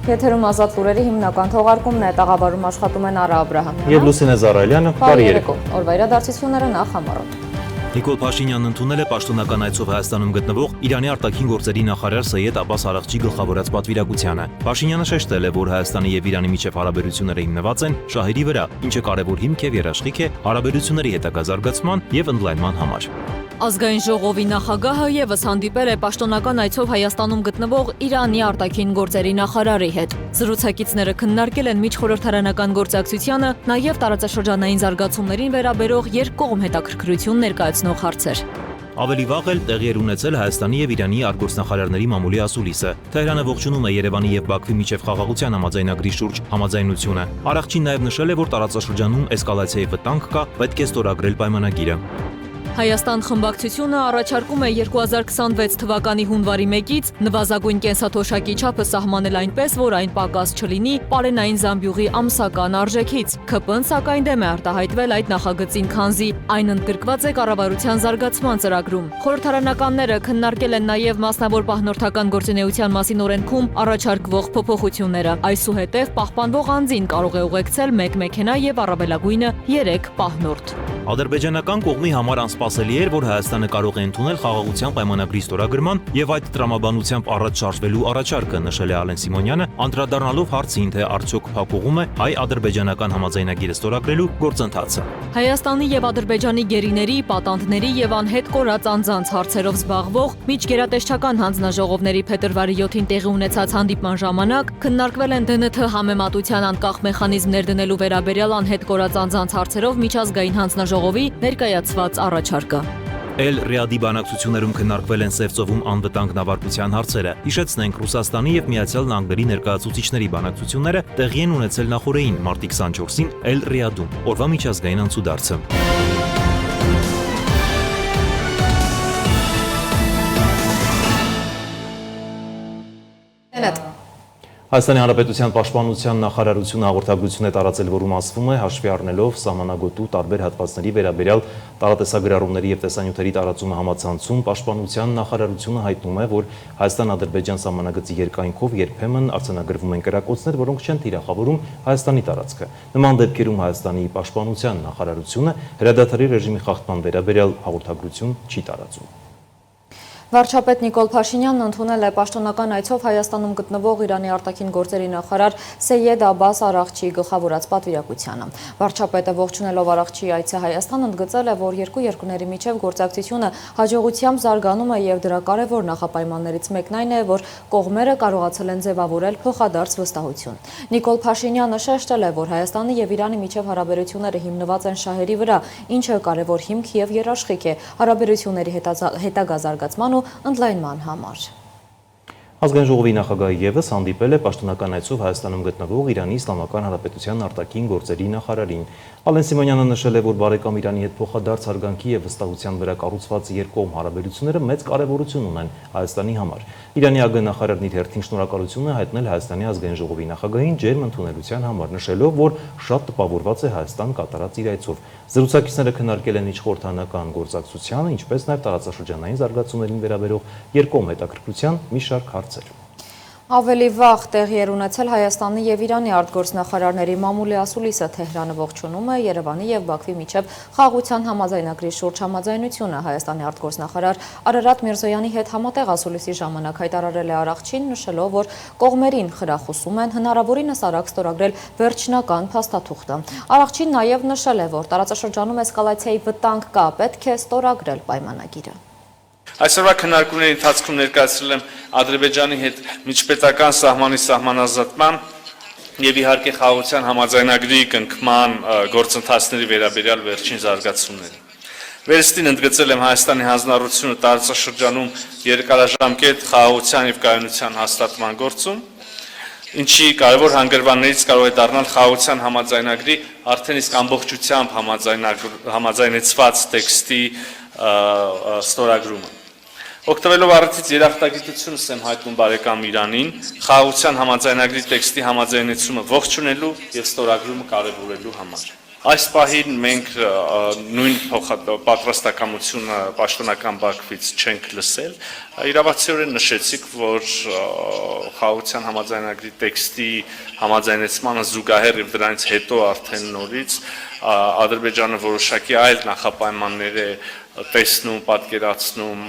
Եթերում ազատ լուրերի հիմնական թողարկումն է, տաղավարում աշխատում են Արա Աբրահամյանը և Լուսինե Զարայելյանը։ Բարի երեկո։ Օրվա իրադարձությունները նախ համառոտ։ Նիկոլ Փաշինյանն ընդունել է պաշտոնական այցով Հայաստանում գտնվող Իրանի արտաքին գործերի նախարար Սեյեդ Աբբաս Արաղչիի գլխավորած պատվիրակությանը։ Փաշինյանը շեշտել է, որ Հայաստանի եւ Իրանի միջև հարաբերությունները հիմնված են շահերի վրա, ինչը կարևոր հիմք եւ երաշխիք է հարաբերությունների հետագա զարգացման եւ ընդլայնման համար։ Ազգային ժողովի նախագահը եւս հանդիպել է պաշտոնական այցով Հայաստանում գտնվող Իրանի արտաքին գործերի նախարարի հետ։ Զրուցակիցները քննարկել են միջխորհրդարանական գործակցությանը, նաեւ տարածաշրջանային զարգացումներին վերաբերող երկկողմ հետաքրքրություն ներկայացնող հարցեր։ Ավելի վաղ էլ տեղի էր ունեցել Հայաստանի եւ Իրանի արտգործնախարարների մամուլի ասուլիսը։ Թեհրանը ողջունում է Երևանի եւ Բաքվի միջև խաղաղության համաձայնագրի շուրջ համաձայնությունը։ Արաղչին նաեւ նշել է, որ տարածաշրջանում էսկալացիայի վտանգ կա, պետք է ստորագրել պայմանագիրը։ Հայաստան խմբակցությունը առաջարկում է 2026 թվականի հունվարի 1-ից նվազագույն կենսաթոշակի չափը սահմանել այնպես, որ այն պակաս չլինի պարենային զամբյուղի ամսական արժեքից։ ՔՊ-ն սակայն դեմ է արտահայտվել այդ նախագծին, քանզի այն ընդգրկված է կառավարության զարգացման ծրագրում։ Խորհրդարանականները քննարկել են նաև մասնավոր պահնորդական գործունեության մասին օրենքում առաջարկվող փոփոխությունները։ Այսուհետև պահպանվող անձին կարող է ուղեկցել 1 մեքենա եւ առավելագույնը 3 պահնորդ։ Ադրբեջանական կողմի համար անսպասելի էր, որ Հայաստանը կարող է ընդունել խաղաղության պայմանագրի ստորագրման եւ այդ տրամաբանությամբ առաջ շարժվելու առաջարկը, նշել է Ալեն Սիմոնյանը, անդրադառնալով հարցին, թե արդյոք փակուղում է հայ-ադրբեջանական համաձայնագիրը ստորագրելու գործընթացը։ Հայաստանի եւ Ադրբեջանի գերիների, պատանդների եւ անհետ կորած անձանց հարցերով զբաղվող միջգերատեսչական հանձնաժողովների փետրվարի 7-ին տեղի ունեցած հանդիպման ժամանակ քննարկվել են ԴՆԹ համեմատության անկախ մեխանիզմներ դնելու վերաբերյալ անհետ կորած անձանց հարցերով միջազգային հանձնաժողովի ներկայացված առաջարկը։ Էլ-Ռիադի բանակցություններում քննարկվել են Սև ծովում անվտանգ նավարկության հարցերը։ Հիշեցնենք, Ռուսաստանի եւ Միացյալ Նահանգների ներկայացուցիչների բանակցությունները տեղի են ունեցել նախորդին մարտի 24-ին Էլ-Ռիադում, օրվա միջազգային անցուդարձը։ Հայաստանի Հանրապետության Պաշտպանության նախարարությունը հաղորդագրություն է տարածել, որում ասվում է, հաշվի առնելով սահմանագոտու տարբեր հատվածների վերաբերյալ տարատեսագրառումների եւ տեսանյութերի տարածումը համացանցում, Պաշտպանության նախարարությունը հայտնում է, որ Հայաստան-Ադրբեջան սահմանագծի երկայնքով երբեմն արձանագրվում են կրակոցներ, որոնք չեն թիրախավորում Հայաստանի տարածքը։ Նման դեպքերում Հայաստանի Պաշտպանության նախարարությունը հրադադարի ռեժիմի խախտման վերաբերյալ հաղորդագրություն չի տարածում։ Վարչապետ Նիկոլ Փաշինյանն ընդունել է պաշտոնական այցով Հայաստանում գտնվող Իրանի արտաքին գործերի նախարար Սեյեդ Աբբաս Արաղչիի գլխավորած պատվիրակությանը։ Վարչապետը ողջունելով Արաղչիի այցը Հայաստան ընդգծել է, որ երկու երկրների միջև գործակցությունը հաջողությամբ զարգանում է եւ դրա կարևոր նախապայմաններից մեկն այն է, որ կողմերը կարողացել են ձևավորել փոխադարձ վստահություն։ Նիկոլ Փաշինյանը շեշտել է, որ Հայաստանի եւ Իրանի միջև հարաբերությունները հիմնված են շահերի վրա, ինչը կարևոր հիմք եւ երաշխիք է հարաբերությունների հետագա զարգացման ընդլայնման համար։ Ազգային ժողովի նախագահը եւս հանդիպել է պաշտոնական այցով Հայաստանում գտնվող Իրանի Իսլամական Հանրապետության արտաքին գործերի նախարարին։ Ալեն Սիմոնյանը նշել է, որ բարեկամ Իրանի հետ փոխադարձ հարգանքի եւ վստահության վրա կառուցված երկկողմ հարաբերությունները մեծ կարեւորություն ունեն Հայաստանի համար։ Իրանի ԱԳ նախարարն իր հերթին շնորհակալություն է հայտնել Հայաստանի ազգային ժողովի նախագահին ջերմ ընդունելության համար, նշելով, որ շատ տպավորված է Հայաստան կատարած իր այցով։ Զրուցակիցները քննարկել են միջխորհրդարանական գործակցությանը, ինչպես նաև տարածաշրջանային զարգացումներին վերաբերող երկկողմ հետաքրքրության մի շարք հարցեր։ Ավելի վաղ տեղի էր ունեցել Հայաստանի եւ Իրանի արտգործնախարարների մամուլի ասուլիսը, Թեհրանը ողջունում է Երևանի եւ Բաքվի միջև խաղաղության համաձայնագրի շուրջ համաձայնությունը։ Հայաստանի արտգործնախարար Արարատ Միրզոյանի հետ համատեղ ասուլիսի ժամանակ հայտարարել է Արաղչին, նշելով, որ կողմերին խրախուսում են հնարավորինս արագ ստորագրել վերջնական փաստաթուղթը։ Արաղչին նաեւ նշել է, որ տարածաշրջանում էսկալացիայի վտանգ կա, պետք է ստորագրել պայմանագիրը։ Այսօրվա քննարկումների ընթացքում ներկայացրել եմ Ադրբեջանի հետ միջպետական սահմանի սահմանազատման եւ իհարկե խաղաղության համաձայնագրի կնքման գործընթացների վերաբերյալ վերջին զարգացումները։ Վերստին ընդգծել եմ Հայաստանի հանձնառությունը տարածաշրջանում երկարաժամկետ խաղաղության եւ կայունության հաստատման գործում, ինչի կարևոր հանգրվաններից կարող է դառնալ խաղաղության համաձայնագրի արդեն իսկ ամբողջությամբ համաձայնեցված տեքստի ստորագրումը։ Օգտվելով առիթից երախտագիտությունս եմ հայտնում բարեկամ Իրանին խաղաղության համաձայնագրի տեքստի համաձայնեցումը ողջունելու եւ ստորագրումը կարևորելու համար։ Այս պահին մենք նույն պատրաստակամությունը պաշտոնական բակվից չենք լսել։ Իրավացիորեն նշեցիք, որ խաղաղության համաձայնագրի տեքստի համաձայնեցմանը զուգահեռ եւ դրանից հետո արդեն նորից Ադրբեջանը որոշակի այլ նախապայմաններ է տեսնում, պատկերացնում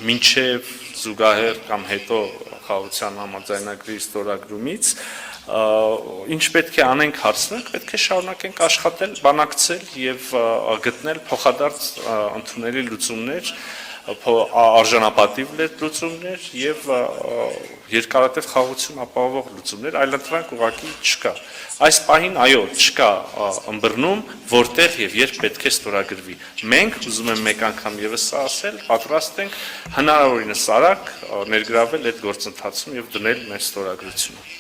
մինչև զուգահեռ կամ հետո խաղաղության համաձայնագրի ստորագրումից ինչ պետք է անենք հարցնենք, պետք է շարունակենք աշխատել, բանակցել եւ գտնել փոխադարձ ընդունելի լուծումներ, արժանապատիվ լուծումներ եւ երկարատև խաղաղություն ապահովող լուծումներ, այլընտրանք ուղղակի չկա։ Այս պահին այո, չկա ըմբռնում, որտեղ եւ երբ պետք է ստորագրվի։ Մենք ուզում եմ մեկ անգամ եւս ասել, պատրաստ ենք հնարավորինս արագ ներգրավել այդ գործընթացում եւ դնել մեր ստորագրությունը։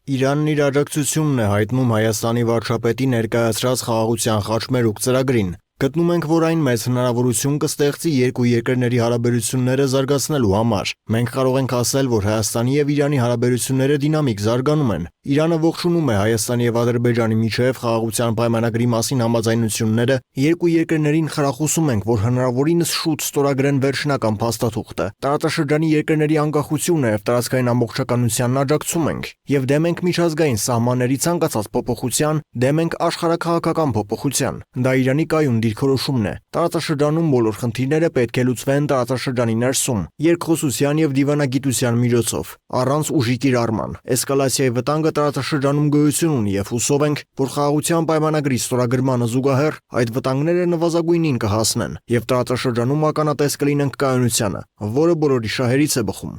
Իրանն իր աջակցությունն է հայտնում Հայաստանի վարչապետի ներկայացրած խաղաղության խաչմերուկ ծրագրին։ Գտնում ենք, որ այն մեծ հնարավորություն կստեղծի երկու երկրների հարաբերությունները զարգացնելու համար։ Մենք կարող ենք ասել, որ Հայաստանի եւ Իրանի հարաբերությունները դինամիկ զարգանում են։ Իրանը ողջունում է Հայաստանի եւ Ադրբեջանի միջև խաղաղության պայմանագրի մասին համաձայնությունները, երկու երկրներին խրախուսում ենք, որ հնարավորինս շուտ ստորագրեն վերջնական փաստաթուղթը։ Տարածաշրջանի երկրների անկախությունը եւ տարածքային ամբողջականությանն աջակցում ենք եւ դեմ ենք միջազգային սահմանների ցանկացած փոփոխության, դեմ ենք աշխարհաքաղաքական փոփոխության։ Դա Իրանի կայուն դիրքորոշումն է։ Տարածաշրջանում բոլոր խնդիրները պետք է լուծվեն տարածաշրջանի ներսում, երկխոսության եւ դիվանագիտության միջոցով, առանց ուժի կիրառման։ Էսկալացիայի վտանգը տարածաշրջանում գոյություն ունի եւ հուսով ենք, որ խաղաղության պայմանագրի ստորագրմանը զուգահեռ այդ վտանգները նվազագույնին կհասնեն եւ տարածաշրջանում ականատես կլինենք կայունությանը, որը բոլորի շահերից է բխում։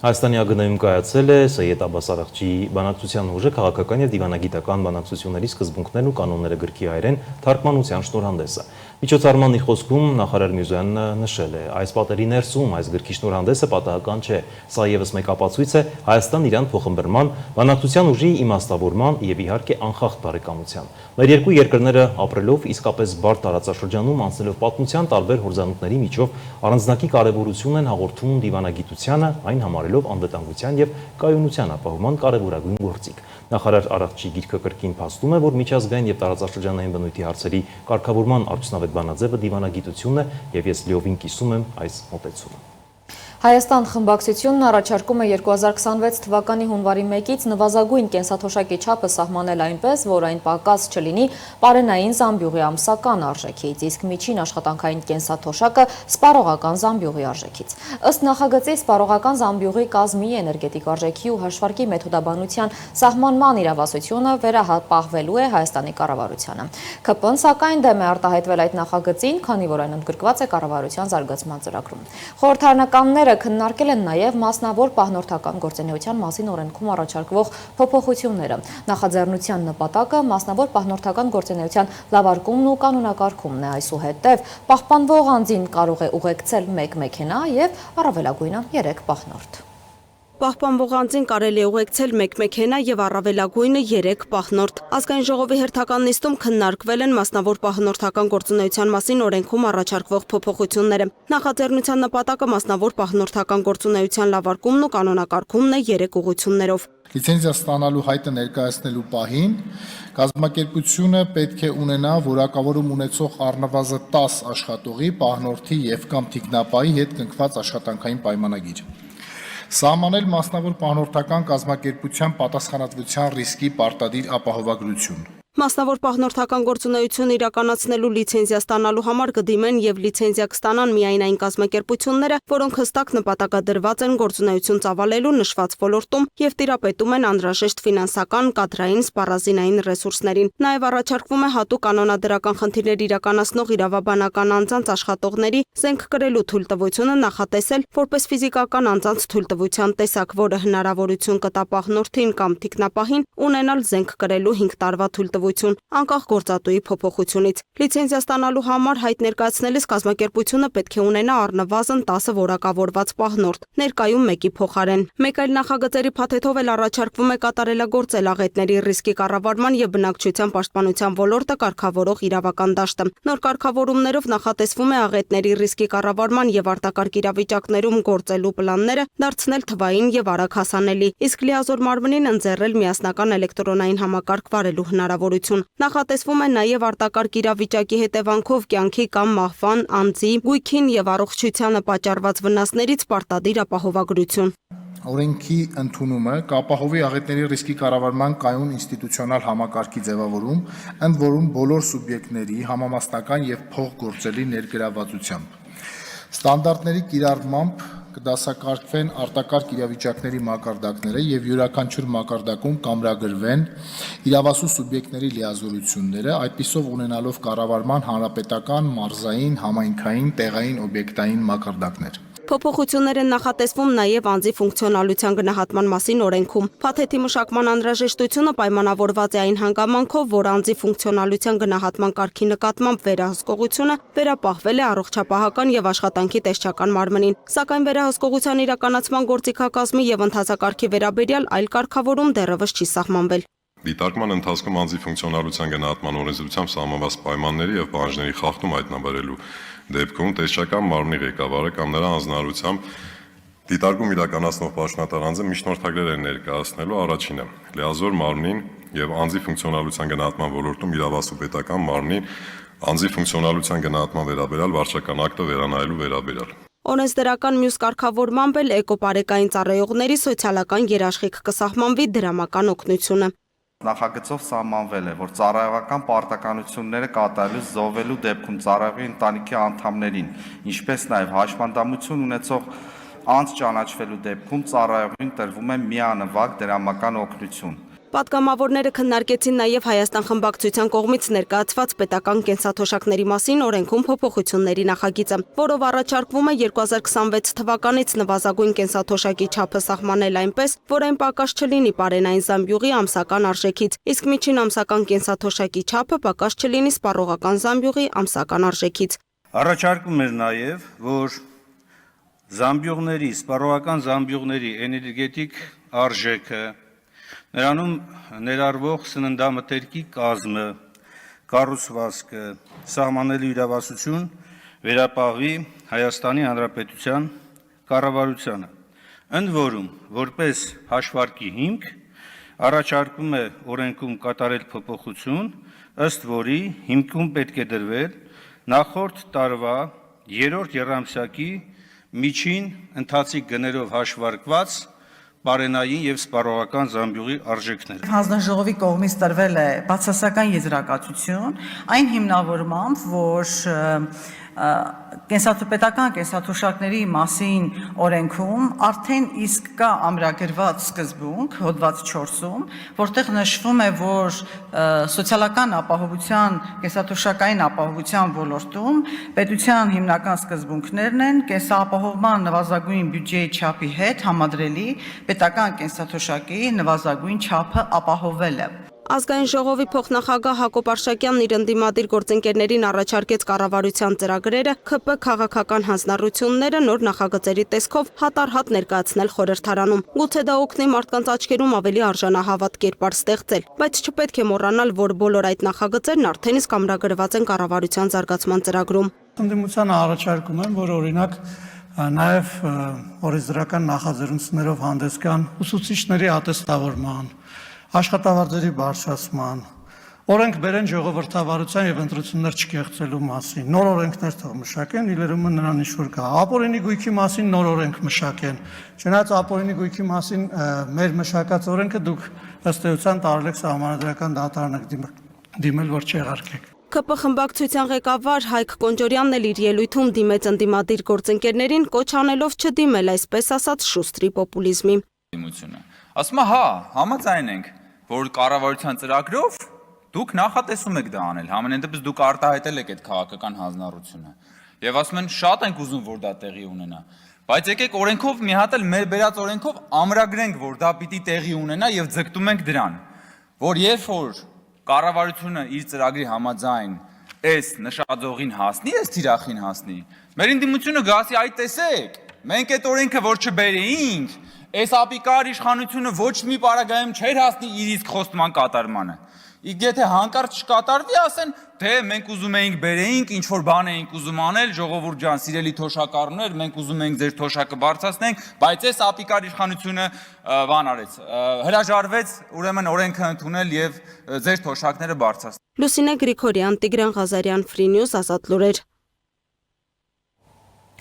Հայաստանի ԱԳՆ-ում կայացել է Սեյեդ Աբբաս Արաղչիի բանակցության ուժը քաղաքական եւ դիվանագիտական բանակցությունների սկզբունքներն ու կանոնները գրքի հայերեն թարգմանության շնորհանդեսը։ Միջոցառմանի խոսքում նախարար Միրզոյանը նշել է, այս պատերի ներսում այս գրքի շնորհանդեսը պատահական չէ, սա եւս մեկ ապացույց է Հայաստան-Իրան փոխըմբռնման, բանակցության ուժի իմաստավորման եւ իհարկե անխախտ բարեկամության։ Մեր երկու երկրները ապրելով իսկապես բարդ տարածաշրջանում անցնելով պատմության տարբեր հորձանուտների միջով առանձնակի կարեւորություն են հաղորդում դիվանագիտությանը, այն համարելով անվտանգության եւ կայունության ապահովման կարևորագույն գործիք։ Նախարար Արաղչիի գիրքը կրկին փաստում է, որ միջազգային եւ տարածաշրջանային բնույթի հարցերի կարգավորման արդյունավետ բանաձևը դիվանագիտությունն է եւ ես լիովին կիսում եմ այս մոտեցումը։ Հայաստան խմբակցությունն առաջարկում է 2026 թվականի հունվարի 1-ից նվազագույն կենսաթոշակի չափը սահմանել այնպես, որ այն պակաս չլինի պարենային զամբյուղի ամսական արժեքից, իսկ միջին աշխատանքային կենսաթոշակը սպառողական զամբյուղի արժեքից։ Ըստ նախագծի սպառողական զամբյուղի կազմի, էներգետիկ արժեքի ու հաշվարկի մեթոդաբանության սահմանման իրավասությունը վերապահվելու է Հայաստանի կառավարությանը։ ՔՊ-ն սակայն դեմ է արտահայտվել այդ նախագծին, քանի որ այն ընդգրկված է կառավարության զարգացման ծրագրում։ Խորհրդարանականները քննարկել են նաև մասնավոր պահնորդական գործունեության մասին օրենքում առաջարկվող փոփոխությունները։ Նախաձեռնության նպատակը մասնավոր պահնորդական գործունեության լավարկումն ու կանոնակարգումն է, այսուհետև պահպանվող անձին կարող է ուղեկցել 1 մեքենա եւ առավելագույնը 3 պահնորդ։ Պահպանվող անձին կարելի է ուղեկցել 1 մեքենա եւ առավելագույնը 3 պահնորդ։ Ազգային ժողովի հերթական նիստում քննարկվել են մասնավոր պահնորդական գործունեության մասին օրենքում առաջարկվող փոփոխությունները։ Նախաձեռնության նպատակը մասնավոր պահնորդական գործունեության լավարկումն ու կանոնակարգումն է 3 ուղղություններով։ Լիցենզիա ստանալու հայտը ներկայացնելու պահին կազմակերպությունը պետք է ունենա որակավորում ունեցող առնվազն 10 աշխատողի, պահնորդի եւ կամ թիկնապայի հետ կնքված աշխատանքային պայմանագիր։ Սահմանել մասնավոր պահնորդական կազմակերպության պատասխանատվության ռիսկի պարտադիր ապահովագրություն։ Մասնավոր պահնորդական գործունեություն իրականացնելու լիցենզիա ստանալու համար կդիմեն եւ լիցենզիա կստանան միայն այն կազմակերպությունները, որոնք հստակ նպատակադրված են գործունեություն ծավալելու նշված ոլորտում եւ տիրապետում են անհրաժեշտ ֆինանսական, կադրային, սպառազինային ռեսուրսներին։ Նաեւ առաջարկվում է հատուկ կանոնադրական խնդիրներ իրականացնող իրավաբանական անձանց աշխատողների զենք կրելու թույլտվությունը նախատեսել որպես ֆիզիկական անձանց թույլտվության տեսակ, որը հնարավորություն կտա պահնորդին կամ թիկնապահին ունենալ զենք կրելու 5 տարվա թույլտվություն հետևություն, անկախ գործատուի փոփոխությունից։ Լիցենզիա ստանալու համար հայտ ներկայացնելիս կազմակերպությունը պետք է ունենա առնվազն 10 որակավորված պահնորդ, ներկայում մեկի փոխարեն։ Մեկ այլ նախագծերի փաթեթով էլ առաջարկվում է կատարելագործել աղետների ռիսկի կառավարման եւ բնակչության պաշտպանության ոլորտը կարգավորող իրավական դաշտը։ Նոր կարգավորումներով նախատեսվում է աղետների ռիսկի կառավարման եւ արտակարգ իրավիճակներում գործելու պլանները դարձնել թվային եւ արագ հասանելի, իսկ լիազոր մարմնին ընձեռել միասնական էլեկտրոնային համակարգ վարելու հնարավորություն։ Նախատեսվում է նաեւ արտակարգ իրավիճակի հետևանքով կյանքի կամ մահվան, անձի, գույքին եւ առողջությանը պատճառված վնասներից պարտադիր ապահովագրություն։ Օրենքի ընդունումը կապահովի աղետների ռիսկի կառավարման կայուն ինստիտուցիոնալ համակարգի ձևավորում, ընդ որում բոլոր սուբյեկտների համամասնական եւ փոխգործելի ներգրավվածությամբ։ Ստանդարտների կիրառմամբ կդասակարգվեն արտակարգ իրավիճակների մակարդակները եւ յուրաքանչյուր մակարդակում կամրագրվեն իրավասու սուբյեկտների լիազորությունները, այդպիսով ունենալով կառավարման հանրապետական, մարզային, համայնքային, տեղային օբյեկտային մակարդակներ։ Փոփոխություններ են նախատեսվում նաև անձի ֆունկցիոնալության գնահատման մասին օրենքում։ Փաթեթի մշակման անհրաժեշտությունը պայմանավորված է այն հանգամանքով, որ անձի ֆունկցիոնալության գնահատման կարգի նկատմամբ վերահսկողությունը վերապահվել է առողջապահական եւ աշխատանքի տեսչական մարմնին, սակայն վերահսկողության իրականացման գործիքակազմի եւ ընթացակարգի վերաբերյալ այլ կարգավորում դեռևս չի սահմանվել։ Դիտարկման ընթացքում անձի ֆունկցիոնալության գնահատման օրենսդրությամբ սահմանված պայմանների եւ պահանջների խախտում հայտնաբերելու դեպքում տեսչական մարմնի ղեկավարը կամ նրա հանձնարարությամբ դիտարկում իրականացնող պաշտոնատար անձը միջնորդագրեր են ներկայացնելու առաջինը լիազոր մարմնին եւ անձի ֆունկցիոնալության գնահատման ոլորտում իրավասու պետական մարմնին անձի ֆունկցիոնալության գնահատման վերաբերյալ վարչական ակտը վերանայելու վերաբերյալ։ Օրենսդրական մյուս կարգավորմամբ էլ էկոպարեկային ծառայողների սոցիալական երաշխիք կսահմանվի դրամական օգնությունը։ Նախագծով սահմանվել է, որ ծառայողական պարտականությունները կատարելուց զոհվելու դեպքում ծառայողի ընտանիքի անդամներին, ինչպես նաև հաշմանդամություն ունեցող անձ ճանաչվելու դեպքում ծառայողին տրվում է միանվագ դրամական օգնություն։ Պատգամավորները քննարկեցին նաև Հայաստան խմբակցության կողմից ներկայացված պետական կենսաթոշակների մասին օրենքում փոփոխությունների նախագիծը, որով առաջարկվում է 2026 թվականից նվազագույն կենսաթոշակի չափը սահմանել այնպես, որ այն պակաս չլինի պարենային զամբյուղի ամսական արժեքից, իսկ միջին ամսական կենսաթոշակի չափը պակաս չլինի սպառողական զամբյուղի ամսական արժեքից։ Առաջարկում էր նաև, որ զամբյուղների, սպառողական զամբյուղների էներգետիկ արժեքը նրանում ներառվող սննդամթերքի կազմը, կառուցվածքը, սահմանելու իրավասություն վերապահվի Հայաստանի Հանրապետության կառավարությանը։ Ընդ որում, որպես հաշվարկի հիմք, առաջարկում է օրենքում կատարել փոփոխություն, ըստ որի հիմքում պետք է դրվել նախորդ տարվա 3-րդ եռամսյակի միջին ընթացիկ գներով հաշվարկված բարենային եւ սպառողական զամբյուղի արժեքները։ Հանձնաժողովի կողմից տրվել է բացասական եզրակացություն այն հիմնավորմամբ, որ կենսաթոշակների կենսաթոշակների մասին օրենքում արդեն իսկ կա ամրագրված սկզբունք հոդված 4-ում, որտեղ նշվում է, որ սոցիալական ապահովության, կենսաթոշակային ապահովության ոլորտում պետության հիմնական սկզբունքներն են կենսապահովման նվազագույն բյուջեի չափի հետ համադրելի պետական կենսաթոշակի նվազագույն չափը ապահովելը։ Ազգային ժողովի փոխնախագահ Հակոբ Արշակյանն իր ընդդիմադիր գործընկերներին առաջարկեց կառավարության ծրագրերը, ՔՊ քաղաքական հանձնառությունները նոր նախագծերի տեսքով հատառհատ ներկայացնել խորհրդարանում։ Գուցե դա օգնի մարդկանց աչքերում ավելի արժանահավատ կերպար ստեղծել, բայց չպետք է մոռանալ, որ բոլոր այդ նախագծերն արդեն իսկ ամրագրված են կառավարության զարգացման ծրագրում։ Ընդդիմությանը առաջարկում եմ, որ օրինակ նաև օրենսդրական նախաձեռնություններով հանդես գան ուսուցիչների ատեստավորման, աշխատավարձերի բարձրացման, օրենք բերեն ժողովրդավարության եւ ընտրություններ չկեղծելու մասին, նոր օրենքներ թող մշակեն, իլերումը նրան ինչ-որ կա, ապօրինի գույքի մասին նոր օրենք մշակեն, չնայած ապօրինի գույքի մասին մեր մշակած օրենքը դուք ըստ էության տարել եք սահմանադրական դատարան դիմել, որ չեղարկեք։ ՔՊ խմբակցության ղեկավար Հայկ Կոնջորյանն էլ իր ելույթում դիմեց ընդդիմադիր գործընկերներին, կոչ անելով չդիմել այսպես ասած շուստրի պոպուլիզմի։ Ասում է, հա, համաձայն ենք, որ կառավարության ծրագրով դուք նախատեսում եք դա անել, համենայն դեպս դուք արտահայտել եք այդ քաղաքական հանձնառությունը։ Եվ ասում են, շատ ենք ուզում, որ դա տեղի ունենա, բայց եկեք օրենքով մի հատ էլ մեր բերած օրենքով ամրագրենք, որ դա պիտի տեղի ունենա եւ ձգտում ենք դրան, որ երբ որ կառավարությունը իր ծրագրի համաձայն այս նշաձողին հասնի, այս թիրախին հասնի, մեր ընդդիմությունը գասի այդ տեսեք, մենք այդ օրենքը որ չբերեինք, այս ապիկար իշխանությունը ոչ մի պարագայում չէր հասնի իր իսկ խոստման կատարմանը։ Եթե հանկարծ չկատարվի, ասեն, թե մենք ուզում էինք բերեինք, ինչ որ բան էինք ուզում անել, ժողովուրդ ջան, սիրելի թոշակառուներ, մենք ուզում էինք ձեր թոշակը բարձրացնենք, բայց այս ապիկար իշխանությունը բան արեց, հրաժարվեց, ուրեմն օրենքը ընդունել եւ ձեր թոշակները բարձրացնել։ Լուսինե Գրիգորյան, Տիգրան Ղազարյան, Free News, Ազատ լուրեր։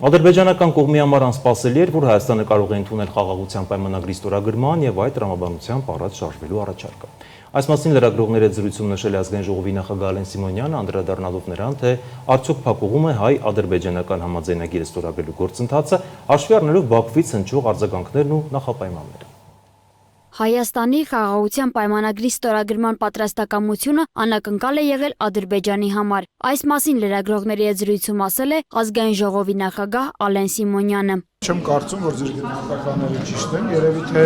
Ադրբեջանական կողմի համար անսպասելի էր, որ Հայաստանը կարող է ընդունել խաղաղության պայմանագրի ստորագրման եւ այդ տրամաբանությամբ առաջ շարժվելու առաջարկը։ Այս մասին լրագրողների հետ զրույցում նշել է ազգային ժողովի նախագահ Ալեն Սիմոնյանը, անդրադառնալով նրան, թե արդյոք փակուղում է հայ-ադրբեջանական համաձայնագիրը ստորագրելու գործընթացը, հաշվի առնելով Բաքվից հնչող արձագանքներն ու նախապայմանները։ Հայաստանի խաղաղության պայմանագրի ստորագրման պատրաստակամությունը անակնկալ է եղել Ադրբեջանի համար։ Այս մասին լրագրողների հետ զրույցում ասել է ազգային ժողովի նախագահ Ալեն Սիմոնյանը։ Չեմ կարծում, որ ձեր գնահատականները ճիշտ են, երևի թե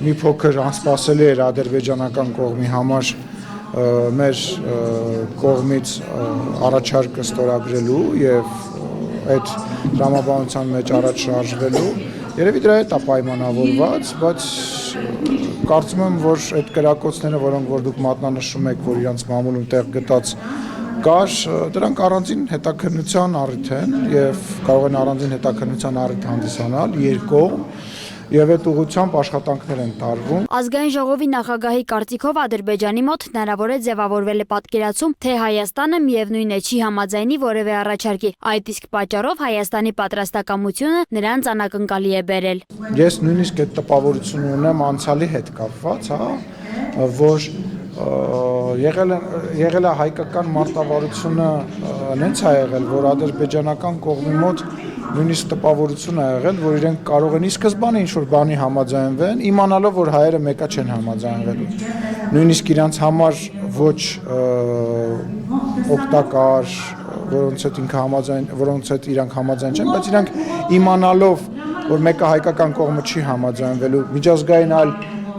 մի փոքր անսպասելի էր ադրբեջանական կողմի համար մեր կողմից առաջարկը ստորագրելու եւ այդ տրամաբանության մեջ առաջ շարժվելու, երևի դրա հետ է պայմանավորված, բայց կարծում եմ, որ այդ կրակոցները, որոնք որ դուք մատնանշում եք, որ իրանց մամուլում տեղ գտած կար, դրանք առանձին հետաքննության առիթ են եւ կարող են առանձին հետաքննության առիթ հանդիսանալ երկկողմ եւ այդ ուղղությամբ աշխատանքներ են տարվում։ Ազգային ժողովի նախագահի կարծիքով Ադրբեջանի մոտ հնարավոր է ձևավորվել է պատկերացում, թե Հայաստանը միևնույն է չի համաձայնի որևէ առաջարկի։ Այդ իսկ պատճառով Հայաստանի պատրաստակամությունը նրանց անակնկալի է բերել։ Ես նույնիսկ այդ տպավորությունը ունեմ անցյալի հետ կապված, որ եղել է հայկական մարտավարությունը նենց է եղել, որ ադրբեջանական կողմի մոտ նույնիսկ տպավորություն է եղել, որ իրենք կարող են ի սկզբանե ինչ-որ բանի համաձայնվեն, իմանալով, որ հայերը մեկը չեն համաձայնվելու։ Նույնիսկ իրանց համար ոչ օգտակար, որոնց հետ իրանք համաձայն չեն, բայց իրանք իմանալով, որ մեկը հայկական կողմը չի համաձայնվելու, միջազգային այլ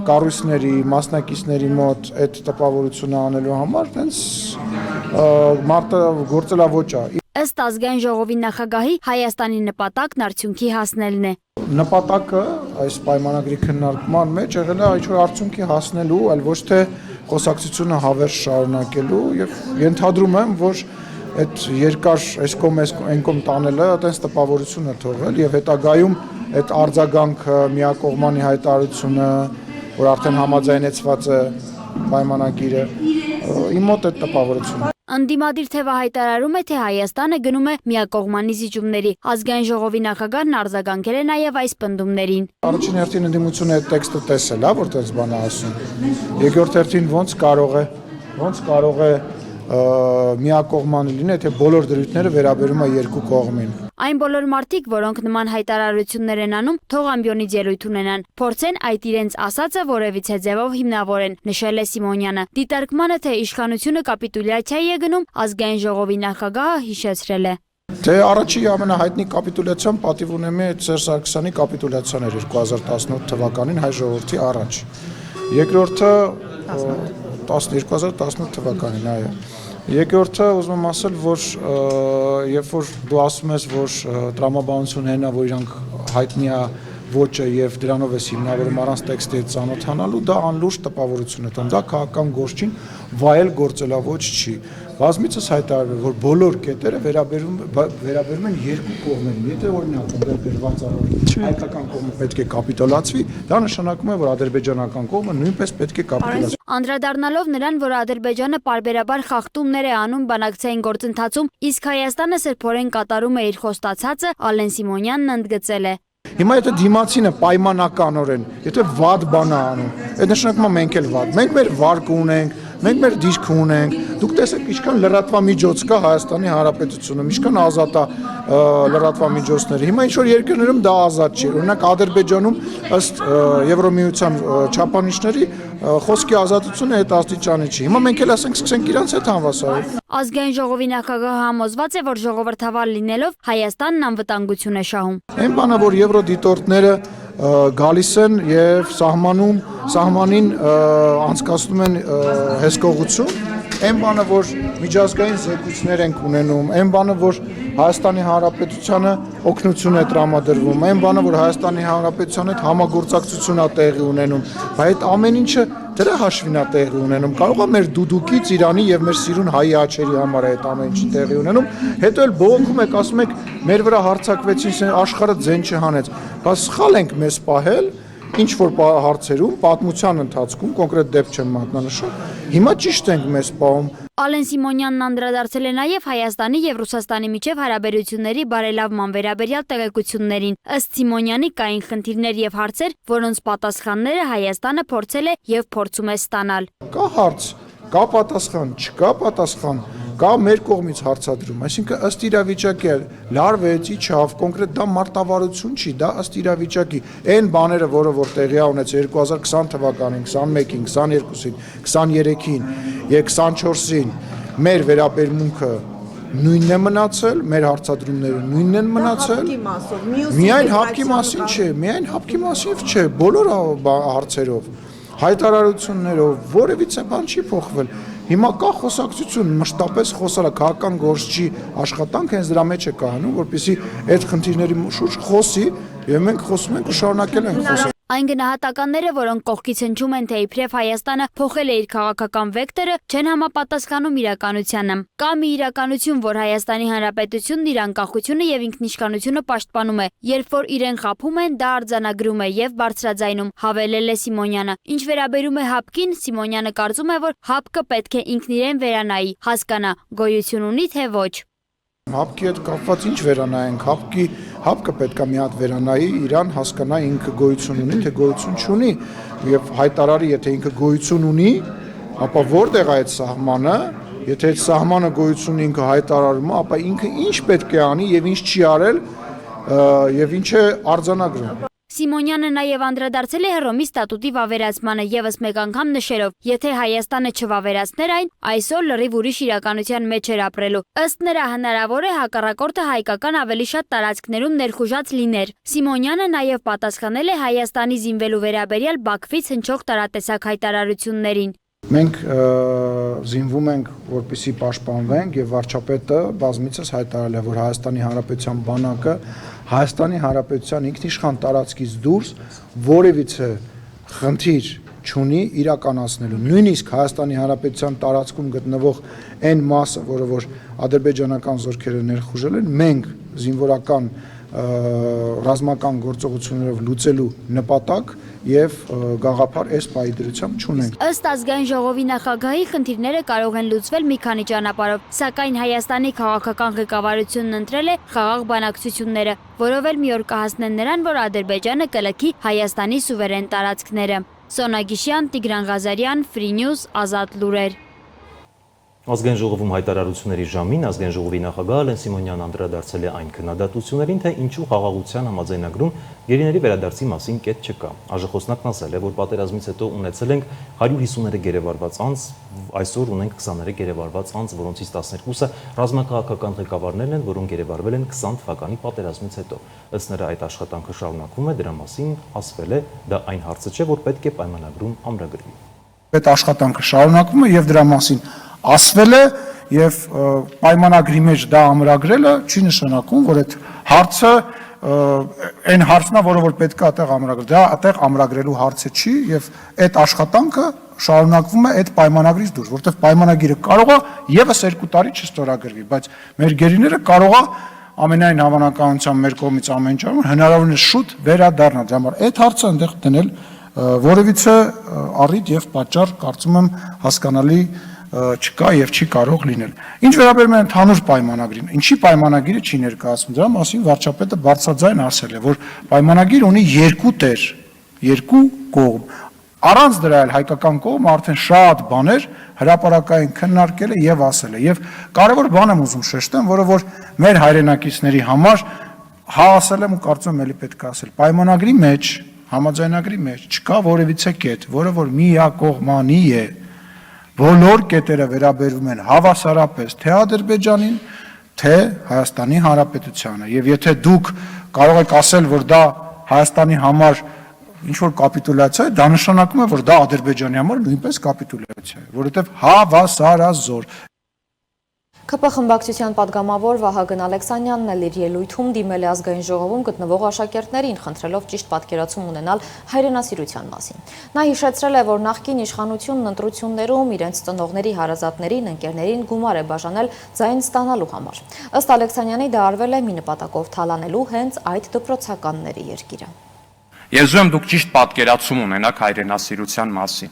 կառույցների, մասնակիցների մոտ այդ տպավորությունը անելու համար տենց մարտը գործելավոճ է։ Ըստ ազգային ժողովի նախագահի Հայաստանի նպատակն արդյունքի հասնելն է։ Նպատակը այս պայմանագրի քննարկման մեջ եղել է ինչ-որ արդյունքի հասնելու, այլ ոչ թե խոսակցությունը հավերժ շարունակելու եւ ենթադրում եմ, որ այդ երկար այս կողմ տանելը այտենց տպավորություն է թողել եւ հետագայում այդ արձագանքը, միակողմանի հայտարարությունը, որ արդեն համաձայնեցված է պայմանագիրը, իմ մոտ այդ տպավորությունը։ Ընդդիմադիր թևը հայտարարում է, թե Հայաստանը գնում է միակողմանի զիջումների։ Ազգային ժողովի նախագահն արձագանքել է նաև այս պնդումներին։ Առաջին հերթին ընդդիմությունը այդ տեքստը տեսել է, որ տես բան է ասում։ Երկրորդ հերթին ոնց կարող է միակողմանի լինել, թե բոլոր դրույթները վերաբերում է երկու կողմին։ Այն բոլոր մարդիկ, որոնք նման հայտարարություններ են անում, թող ամբիոնից ելույթ ունենան, փորձեն այդ իրենց ասածը որևիցե ձևով հիմնավորեն, նշել է Սիմոնյանը։ Դիտարկմանը, թե իշխանությունը կապիտուլյացիայի է գնում, ազգային ժողովի նախագահը հիշեցրել է։ Թե առաջի ամենահայտնի կապիտուլյացիան պատիվ ունեմ է Սերժ Սարգսյանի կապիտուլյացիան էր 2018 թվականին հայ ժողովրդի առաջ։ Երկրորդը 2018 թվականին, այո։ Երկրորդը ուզում եմ ասել, որ երբ որ դու ասում ես, որ տրամաբանությունը հենա, որ իրանք հայտնի է ոճը եւ դրանով է հիմնավորում առանց տեքստի հետ ծանոթանալու, դա անլուրջ տպավորություն է տանում, դա քաղաքական գործին վայել գործելավոճ չի։ Բազմիցս հայտարարվել, որ բոլոր կետերը վերաբերում են երկու կողմերին։ Եթե օրինակ ընդգրկված հայկական կողմը պետք է կապիտուլացվի, դա նշանակում է, որ ադրբեջանական կողմը նույնպես պետք է կապիտուլացվի։ Անդրադառնալով նրան, որ Ադրբեջանը պարբերաբար խախտումներ է անում բանակցային գործընթացում, իսկ Հայաստանը սրբորեն կատարում է իր խոստացածը, Ալեն Սիմոնյանն ընդգծել է։ Հիմա եթե դիմացինը պայմանականորեն, եթե վատ բան է անում, այդ նշանակում է մենք էլ վատ։ Մենք մեր վարկը ունենք, մենք մեր դիրքը ունենք։ Դուք տեսեք, ինչքան լրատվամիջոց կա Հայաստանի Հանրապետությունում, ինչքան ազատ է լրատվամիջոցները։ Հիմա ինչ որ երկրներում դա ազատ չէ։ Օրինակ Ադրբեջանում ըստ Եվրոմիության չափանիշների խոսքի ազատությունը այդ աստիճանի չի։ Հիմա մենք էլ ասենք սկսենք իրանց հետ հավասարել։ Ազգային ժողովի նախագահը համոզված է, որ ժողովրդավար լինելով Հայաստանն անվտանգություն է շահում։ Այն բանը, որ եվրոդիտորդները գալիս են եւ սահմանին անցկացնում են հսկողություն, այն բանը, որ միջազգային զեկույցներ ենք ունենում, այն բանը, որ Հայաստանի Հանրապետությանը օգնություն է տրամադրվում, այն բանը, որ Հայաստանի Հանրապետության հետ համագործակցություն է տեղի ունենում, բայց ամեն ինչը դրա հաշվին է տեղի ունենում։ Կարող է մեր դուդուկից Իրանի եւ մեր սիրուն հայի աչերի համար է այդ ամեն ինչը տեղի ունենում, հետո էլ բողոքում եք, ասում եք մեր վրա հարձակվեցին, աշխարհը ձեն չհանեց, բայց սխալ ենք մեզ պահել ինչ որ հարցերում, պատմության ընթացքում, կոնկրետ դեպք չեմ մատնանշում, հիմա ճիշտ ենք մեզ պահում։ Ալեն Սիմոնյանն անդրադարձել է նաև Հայաստանի եւ Ռուսաստանի միջև հարաբերությունների բարելավման վերաբերյալ տեղեկություններին։ Ըստ Սիմոնյանի կային խնդիրներ եւ հարցեր, որոնց պատասխանները Հայաստանը փորձել է եւ փորձում է ստանալ։ Կա հարց, կա պատասխան, չկա պատասխան, կա մեր կողմից հարցադրում, այսինքն ըստ իրավիճակի լարվեց, իջավ, կոնկրետ դա մարտավարություն չի, դա ըստ իրավիճակի այն բաները, որը որ տեղի ունեցել 2020 թվականին, 21-ին, 22-ին, 23-ին եւ 24-ին մեր վերաբերմունքը նույնն է մնացել, մեր հարցադրումները նույնն են մնացել։ Միայն հապկի մասին չէ, միայն հապկի մասին չէ, բոլոր հարցերով, հայտարարություններով որևիցե բան չի փոխվել։ Հիմա կա խոսակցություն, մշտապես խոսալը քաղաքական գործչի աշխատանք հենց դրա մեջ է կայանում, որպեսզի այդ խնդիրների շուրջ խոսի եւ մենք խոսում ենք ու շարունակել ենք խոսել։ Այն գնահատականները, որոնք կողքից հնչում են, թե իբրև Հայաստանը փոխել է իր քաղաքական վեկտորը, չեն համապատասխանում իրականությանը։ Կա մի իրականություն, որ Հայաստանի Հանրապետությունն իր անկախությունը եւ ինքնիշխանությունը պաշտպանում է, երբ որ իրեն խաբում են, դա արձանագրում է եւ բարձրաձայնում, հավելել է Սիմոնյանը։ Ինչ վերաբերում է ՀԱՊԿ-ին, Սիմոնյանը կարծում է, որ ՀԱՊԿ-ը պետք է ինքն իրեն վերանայի, հասկանա, գոյություն ունի թե ոչ։ ՀԱՊԿ-ի հետ կապված ինչ վերանայենք, ՀԱՊԿ-ը պետք է մի հատ վերանայի, իրան հասկանա ինքը գոյություն ունի, թե գոյություն չունի, եւ հայտարարի, եթե ինքը գոյություն ունի, ապա որտեղ է այդ սահմանը, եթե այդ սահմանը գոյություն ինքը հայտարարում է, ապա ինքը ինչ պետք է անի եւ ինչ չի արել եւ ինչ է արձանագրում։ Սիմոնյանը նաև անդրադարձել է Հռոմի ստատուտի վավերացմանը եւս մեկ անգամ նշելով, եթե Հայաստանը չվավերացներ այն, այսօր լրիվ ուրիշ իրականության մեջ էր ապրելու։ Ըստ նրա հնարավոր է հակառակորդը հայկական ավելի շատ տարածքներում ներխուժած լիներ։ Սիմոնյանը նաև պատասխանել է Հայաստանի զինվելու վերաբերյալ Բաքվից հնչող տարատեսակ հայտարարություններին։ Մենք զինվում ենք, որպեսզի պաշտպանվենք եւ վարչապետը բազմիցս հայտարարել է, որ Հայաստանի Հանրապետության բանակը Հայաստանի Հանրապետության ինքնիշխան տարածքից դուրս որևիցե խնդիր չունի իրականացնելու։ Նույնիսկ Հայաստանի Հանրապետության տարածքում գտնվող այն մասը, որը որ ադրբեջանական զորքերը ներխուժել են, մենք զինվորական ռազմական գործողություններով լուծելու նպատակ եւ գաղափար այս պայդրությամբ չունենք։ Ըստ ազգային ժողովի նախագահի խնդիրները կարող են լուծվել մի քանի ճանապարհով, սակայն Հայաստանի քաղաքական ղեկավարությունն ընտրել է խաղաղ բանակցությունները, որով էլ մի օր կհասնեն նրան, որ Ադրբեջանը կլքի Հայաստանի սուվերեն տարածքները։ Սոնա Գիշյան, Տիգրան Ղազարյան, Free News, Ազատ լուրեր։ Ազգային ժողովում հայտարարությունների ժամին ազգային ժողովի նախագահ Ալեն Սիմոնյանն անդրադարձել է այն քննադատություններին, թե ինչու խաղաղության համաձայնագրում գերիների վերադարձի մասին կետ չկա։ Արժեխոսնակն ասել է, որ պատերազմից հետո ունեցել ենք 150-ը գերեվարված անձ, այսօր ունենք 20-ը գերեվարված անձ, որոնցից 12-ը ռազմաքաղաքական ղեկավարներն են, որոնք գերեվարվել են 20 թվականի պատերազմից հետո։ Ըստ նրա այդ աշխատանքը շարունակվում է, դրա մասին ասվել է, դա այն հարցը չէ, որ պետք է պայմանագրում ամրագրվի։ Այդ աշխատանքը շարունակվում է եւ դրա մասին ասվել է եւ պայմանագրի մեջ դա ամրագրելը չի նշանակում, որ այդ հարցը այն հարցն է, որը որ պետք է այդտեղ ամրագրել։ Դա այդտեղ ամրագրելու հարցը չի եւ այդ աշխատանքը շարունակվում է այդ պայմանագրից դուրս, որտեղ պայմանագիրը կարող է եւս 2 տարի չստորագրվի, բայց մեր գերիները կարող է ամենայն հավանականությամբ մեր կողմից ամեն ինչ հնարավորինս շուտ վերադառնալ։ Դա համար այդ հարցը այնտեղ դնել որևիցե առիթ եւ պատճառ կարծում եմ հասկանալի չկա եւ չի կարող լինել։ Ինչ վերաբերում է ընդհանուր պայմանագրին, ինչի պայմանագիրը չի ներկայացվում, դրա մասին վարչապետը բարձրաձայն ասել է, որ պայմանագիր ունի 2 տեր, 2 կողմ։ Առանց դրա էլ հայկական կողմը արդեն շատ բաներ հրապարակային քննարկել է եւ ասել է։ Եվ կարևոր բան եմ ուզում շեշտեմ, որը որ մեր հայրենակիցների համար հա ասել եմ ու կարծում եմ էլի պետք է ասել։ Պայմանագրի մեջ, համաձայնագրի մեջ չկա որևիցե կետ, որը որ միակողմանի է։ Բոլոր կետերը վերաբերվում են հավասարապես թե Ադրբեջանին, թե Հայաստանի Հանրապետությանը։ Եվ եթե դուք կարող եք ասել, որ դա Հայաստանի համար ինչ որ կապիտուլյացիա է, դա նշանակում է, որ դա Ադրբեջանի համար նույնպես կապիտուլյացիա է, որովհետև հավասարազոր ԿՊ խմբակցության падգամավոր Վահագն Ալեքսանյանն էլ իր ելույթում դիմել է ազգային ժողովում գտնվող աշակերտներին, խնդրելով ճիշտ պատկերացում ունենալ հայրենասիրության մասին։ Նա հիշեցրել է, որ նախկին իշխանությունն ընտրություններում իրենց ծնողների հարազատներին, ընկերներին գումար է բաժանել ձայն ստանալու համար։ Ըստ Ալեքսանյանի դա արվել է մի նպատակով թալանելու հենց այդ դպրոցականների երկիրը։ Ես ուզում եմ դուք ճիշտ պատկերացում ունենաք հայրենասիրության մասին,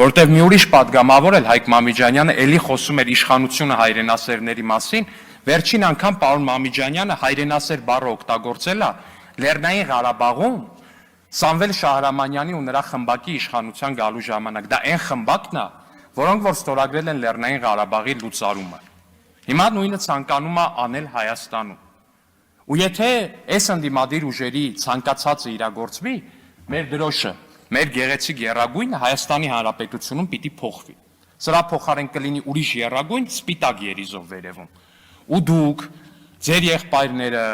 որտեղ մի ուրիշ падգամավոր էլ Հայկ Մամիջանյանը էլի խոսում էր իշխանությունը հայրենասերների մասին, վերջին անգամ պարոն Մամիջանյանը հայրենասեր բառը օգտագործել է Լեռնային Ղարաբաղում Սամվել Շահրամանյանի ու նրա խմբակի իշխանության գալու ժամանակ։ Դա այն խմբակն է, որոնք որ ստորագրել են Լեռնային Ղարաբաղի լուծարումը։ Հիմա նույնը ցանկանում է անել Հայաստանում։ Ու եթե այս ընդդիմադիր ուժերի ցանկացածը իրագործվի, մեր դրոշը, մեր գեղեցիկ եռագույնը Հայաստանի Հանրապետությունում պիտի փոխվի։ Սրա փոխարեն կլինի ուրիշ եռագույն սպիտակ երիզով վերևում։ Ու դուք, ձեր եղբայրները,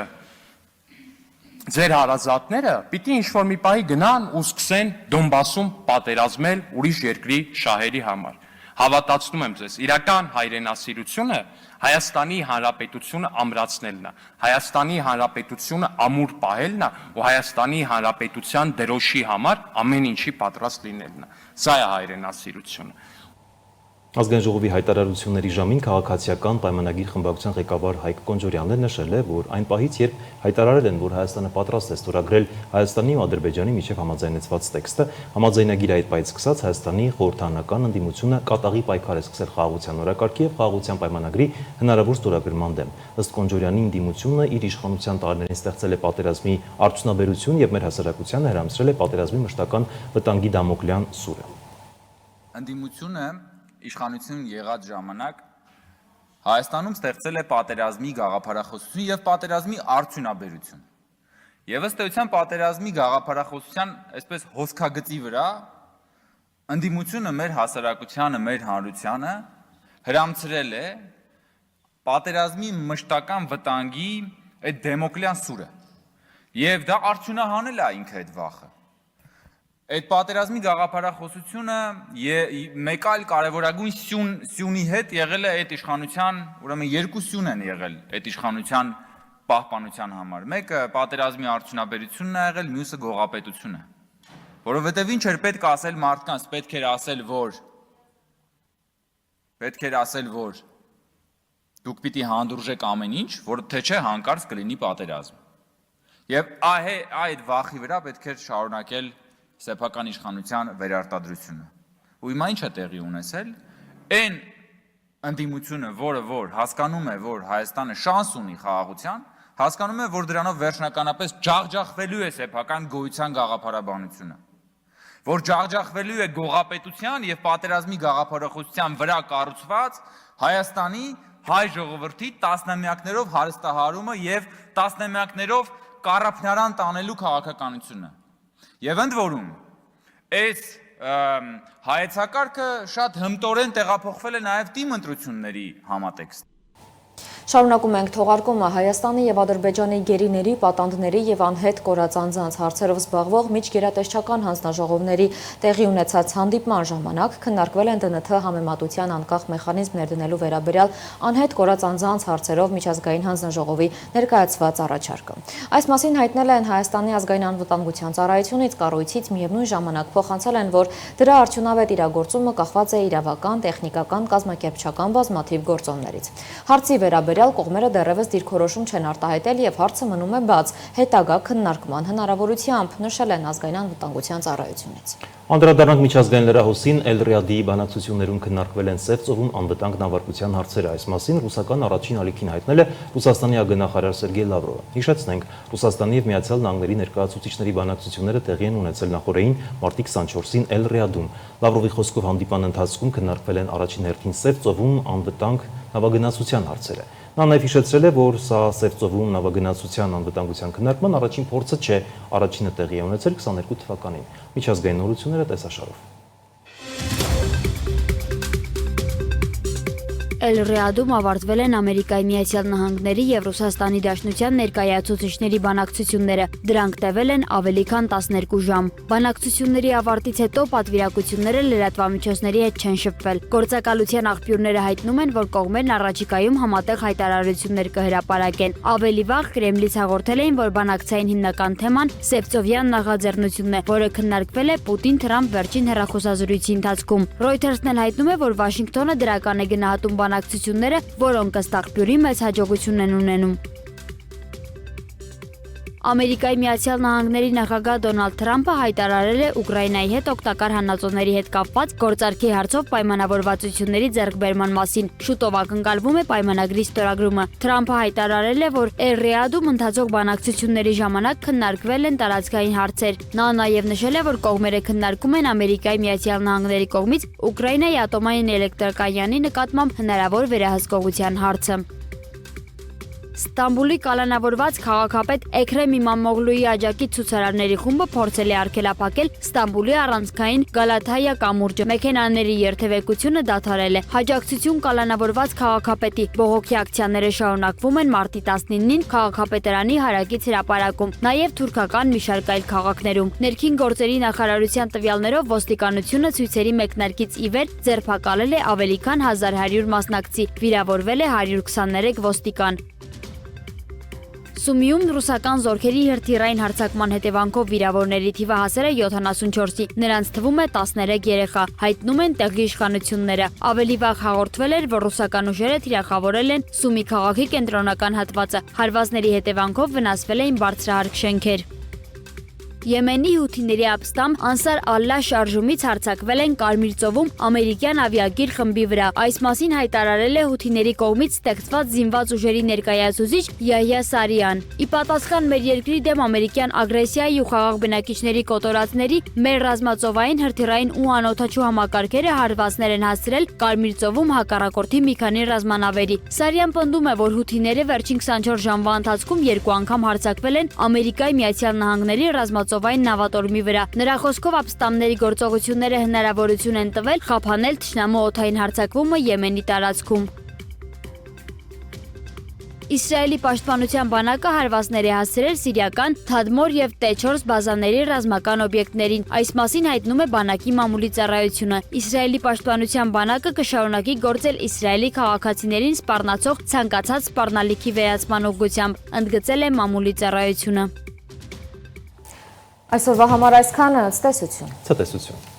ձեր հարազատները պիտի ինչ-որ մի պահի գնան ու սկսեն Դոնբասում պատերազմել ուրիշ երկրի շահերի համար։ Հավատացնում եմ ձեզ, իրական հայրենասիրությունը Հայաստանի Հանրապետությունը ամրացնելն է, Հայաստանի Հանրապետությունը ամուր պահելն է ու Հայաստանի Հանրապետության դրոշի համար ամեն ինչի պատրաստ լինելն է։ Սա է հայրենասիրությունը։ Ազգային ժողովի հայտարարությունների ժամին քաղաքացիական պայմանագիր խմբակցության ղեկավար Հայկ Կոնջորյանն նշել է, որ այն պահից, երբ հայտարարել են, որ Հայաստանը պատրաստ է ստորագրել Հայաստանի ու Ադրբեջանի միջև համաձայնեցված տեքստը, համաձայնագիրը այդ պահից սկսած Հայաստանի խորհրդարանական ընդդիմությունը կատաղի պայքար է սկսել խաղաղության օրակարգի եւ խաղաղության պայմանագրի հնարավոր ստորագրման դեմ։ Ըստ Կոնջորյանի, ընդդիմությունը իր իշխանության տարիներին ստեղծել է պատերազմի արդյունաբերություն եւ մեր հասարակությանը հրամսրել է պատերազմի մշտական վտանգի դամոկլյան սուրը։ Ընդդիմությունը իշխանություն եղած ժամանակ Հայաստանում ստեղծել է պատերազմի գաղափարախոսություն եւ պատերազմի արդյունաբերություն։ Եվ ըստ էության պատերազմի գաղափարախոսության այսպես հոսքագծի վրա ընդդիմությունը մեր հասարակությանը, մեր հանրությանը հրամցրել է պատերազմի մշտական վտանգի այդ դեմոկլյան սուրը։ Եվ դա արդյունահանել է ինքը այդ վախը։ Այդ պատերազմի գաղափարախոսությունը մեկ այլ կարևորագույն սյունի հետ եղել է այդ իշխանության, ուրեմն երկու սյուն են եղել այդ իշխանության պահպանության համար։ Մեկը պատերազմի արդյունաբերությունն է եղել, մյուսը գողապետությունը։ Որովհետև ինչ էր պետք ասել մարդկանց, պետք էր ասել, որ դուք պիտի հանդուրժեք ամեն ինչ, որ թե չէ հանկարծ կլինի պատերազմ։ Եվ այդ վախի վրա պետք էր շարունակել սեփական իշխանության վերարտադրությունը։ Ու հիմա ինչ է տեղի ունեցել։ Այն ընդդիմությունը, որ հասկանում է, որ Հայաստանը շանս ունի խաղաղության, հասկանում է, որ դրանով վերջնականապես ջախջախվելու է սեփական գոյության գաղափարաբանությունը, որ ջախջախվելու է գողապետության եւ պատերազմի գաղափարախոսության վրա կառուցված Հայաստանի հայ ժողովրդի տասնամյակներով հարստահարումը եւ տասնամյակներով կառափնարան տանելու քաղաքականությունը։ Եվ ընդ որում, այս հայեցակարգը շատ հմտորեն տեղափոխվել է նաև թիմ ընտրությունների համատեքստ։ Շարունակում ենք թողարկումը Հայաստանի եւ Ադրբեջանի գերիների, պատանդների եւ անհետ կորած անձանց հարցերով զբաղվող միջգերատեսչական հանձնաժողովների տեղի ունեցած հանդիպման ժամանակ քննարկվել են ԴՆԹ համեմատության անկախ մեխանիզմ ներդնելու վերաբերյալ անհետ կորած անձանց հարցերով միջազգային հանձնաժողովի ներկայացված առաջարկը։ Այս մասին հայտնել են Հայաստանի ազգային անվտանգության ծառայությունից, կառույցից, միևնույն ժամանակ փոխանցել են, որ դրա արդյունավետ իրագործումը կախված է իրավական, տեխնիկական, կազմակերպչական բազմաթիվ գործոններից։ Հարցի վերաբերյալ կողմերը դեռևս դիրքորոշում չեն արտահայտել եւ հարցը մնում է բաց հետագա քննարկման հնարավորությամբ, նշել են ազգային անվտանգության ծառայությունից։ Անդրադառնանք միջազգային լրահոսին Էլ-Ռիադի բանակցություններում քննարկվել են Սև ծովում անվտանգ նավարկության հարցերը։ Այս մասին ռուսական առաջին ալիքին հայտնել է Ռուսաստանի ագնախարար Սերգեյ Լավրովը։ Հիշեցնենք, Ռուսաստանի եւ Միացյալ Նահանգների ներկայացուցիչների բանակցությունները տեղի են ունեցել նախորդին մարտի 24-ին Էլ-Ռիադում։ Լավրովի խոսքով հանդիպան ընթացքում քննարկվել են առաջին հերթին Սև ծովում անվտանգ նավագնացության հարցերը։ Նա նաև հիշեցրել է, որ սա Սև ծովում նավագնացության անվտանգության քննարկման առաջին փորձը չէ, առաջինը տեղի է ունեցել 22 թվականին։ Միջազգային նորությունները տեսաշարով։ Էլ Ռիադում ավարտվել են Ամերիկայի Միացյալ Նահանգների եւ Ռուսաստանի Դաշնության ներկայացուցիչների բանակցությունները։ Դրանք տևել են ավելի քան 12 ժամ։ Բանակցությունների ավարտից հետո պատվիրակությունները լրատվամիջոցների հետ չեն շփվել։ Գործակալության աղբյուրները հայտնում են, որ կողմերն առաջիկայում համատեղ հայտարարություններ կհրապարակեն։ Ավելի վաղ Կրեմլից հաղորդել էին, որ բանակցային հիմնական թեման Սևծովյան նախաձեռնությունն է, որը քննարկվել է Պուտին-Թրամփ վերջին հեռախոսազրույցի ընթացքում։ Reuters-ն էլ հայտնում է, որ Վաշինգտոնը դրական է գնահատում բանակցությունները, որոնք ըստ աղբյուրի մեծ հաջողություն են ունենում։ Ամերիկայի Միացյալ Նահանգների նախագահ Դոնալդ Թրամփը հայտարարել է Ուկրաինայի հետ օգտակար հանածոների հետ կապված գործարքի հարցով պայմանավորվածությունների ձեռքբերման մասին։ Շուտով ակնկալվում է պայմանագրի ստորագրումը։ Թրամփը հայտարարել է, որ Ռիադում ընթացող բանակցությունների ժամանակ քննարկվել են տարածքային հարցեր։ Նա նաև նշել է, որ կողմերը քննարկում են Ամերիկայի Միացյալ Նահանգների կողմից Ուկրաինայի ատոմային էլեկտրակայանի նկատմամբ հնարավոր վերահսկողության հարցը։ Ստամբուլի կալանավորված քաղաքապետ Էքրեմ Իմամօղլուի աջակից ցուցարարների խումբը փորձել է արգելափակել Ստամբուլի առանցքային Գալաթայա կամուրջը։ Մեքենաների երթևեկությունը դադարել է։ Աջակցություն կալանավորված քաղաքապետի բողոքի ակցիաները շարունակվում են մարտի 19-ին քաղաքապետարանի հարակից հրապարակում, նաև թուրքական մի շարք այլ քաղաքներում։ Ներքին գործերի նախարարության տվյալներով ոստիկանությունը ցույցերի մեկնարկից ի վեր ձերբակալել է ավելի քան 1100 մասնակցի, վիրավորվել է 123 ոստիկան։ Սումիում ռուսական զորքերի հրթիռային հարձակման հետևանքով վիրավորների թիվը հասել է 74-ի, նրանց թվում է 13 երեխա, հայտնում են տեղի իշխանությունները։ Ավելի վաղ հաղորդվել էր, որ ռուսական ուժերը թիրախավորել են Սումի քաղաքի կենտրոնական հատվածը, հարվածների հետևանքով վնասվել էին բարձրահարկ շենքեր։ Եմենի հութիների ապստամբ Անսար Ալլահ շարժումից հարձակվել են Կարմիր ծովում ամերիկյան ավիագիր խմբի վրա։ Այս մասին հայտարարել է հութիների կողմից ստեղծված զինված ուժերի ներկայացուցիչ Յահյա Սարիան։ Ի պատասխան մեր երկրի դեմ ամերիկյան ագրեսիայի ու խաղաղ բնակիչների կոտորածների մեր ռազմածովային հրթիռային ու անօդաչու համակարգերը հարվածներ են հասցրել Կարմիր ծովում հակառակորդի մի քանի ռազմանավերի։ Սարիան պնդում է, որ հութիները վերջին 24 ժամվա ընթացքում 2 անգամ հարձակվել են Ամերիկայի Միացյալ Նահանգների ռազմածովային նավատորմի վրա։ Նրա խոսքով ապստամբների գործողությունները հնարավորություն են տվել խափանել թշնամու օդային հարձակվումը Եմենի տարածքում։ Իսրայելի պաշտպանության բանակը հարվածներ է հասցրել սիրիական Թադմոր եւ T4 բազաների ռազմական օբյեկտներին։ Այս մասին հայտնում է բանակի մամուլի ծառայությունը։ Իսրայելի պաշտպանության բանակը կշարունակի գործել Իսրայելի քաղաքացիներին սպառնացող ցանկացած սպառնալիքի վերացման ուղղությամբ, ընդգծել է մամուլի ծառայությունը։ Այսօրվա համար այսքանը, ցտեսություն։ Ցտեսություն։